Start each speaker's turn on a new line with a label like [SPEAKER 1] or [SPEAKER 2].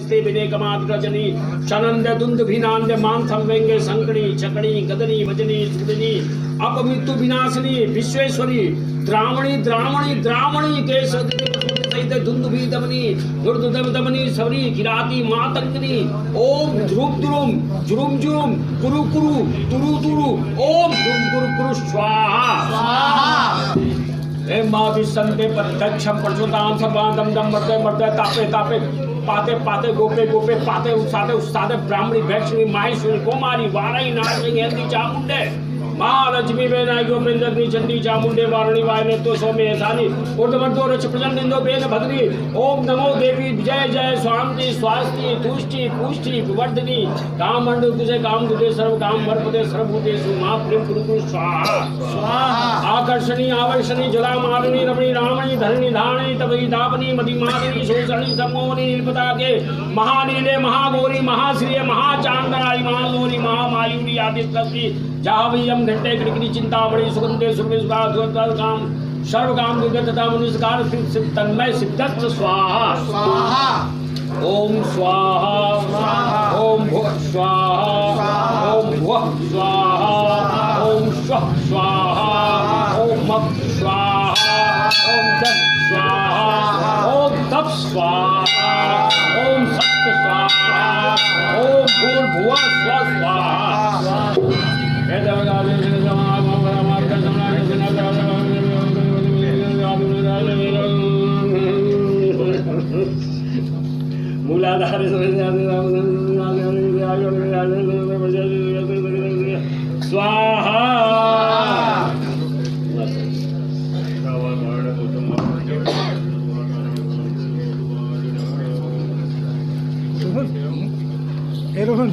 [SPEAKER 1] विस्ते विने कमात रजनी शनंद दुंद भिनांद मान संवेंगे संकड़ी चकड़ी गदनी वजनी सुदनी अपमृत्यु विनाशिनी विश्वेश्वरी द्रावणी द्रावणी द्रावणी के सहित धुंधुभी दमनी दुर्दम दमनी सवरी किराती मातंगनी ओम ध्रुव ध्रुम जुरुम जुरुम कुरु कुरु तुरु तुरु ओम ध्रुम कुरु कुरु स्वाहा हे माँ विसंते प्रत्यक्षम परशुताम सर्वांगम दम मरते मरते तापे तापे पाते पाते गोपे गोपे पाते उसाते ब्राह्मणी वैष्णवी माहेश्वरी कुमारी वाराई नारसिंह हेल्दी चामुंडे महालक्ष्मी बेनाई गोपेंद्रनी चंडी चामुंडे वारणी वायने तो सौम्य ऐसानी उर्धवर्तो रच प्रचंडिंदो बेन भद्री ओम नमो देवी जय जय स्वामी स्वास्ति तुष्टि पुष्टि विवर्धिनी काम मंडल तुझे काम तुझे सर्व काम वर्पदे सर्वभूते सुमा प्रेम कुरु स्वाहा स्वाहा आकर्षणी आवर्षणी जला मालिनी रमणी रामणी धरणी धारणी तपई दापनी मदिमादिनी शोषणी समोनी नीलपता के महानीले महागौरी महाश्री महाचांद्राई महागौरी महामायूरी आदित्यश्री जावयम घंटे कृकरी चिंतामणि सुगंधे सुरभिस्वाद काम सर्वकाम दुर्गतता मनुष्यकार तन्मय सिद्धस्थ स्वाहा स्वाहा ओम स्वाहा ओम भुः स्वाहा ओम भुः स्वाहा ओम स्वः स्वाहा ओम मः स्वाहा ओम जप स्वाहा ओम तप स्वाहा ओम सत्य स्वाहा ओम भूर्भुवः स्वः स्वाहा मूलाधार स्वाहा रोहन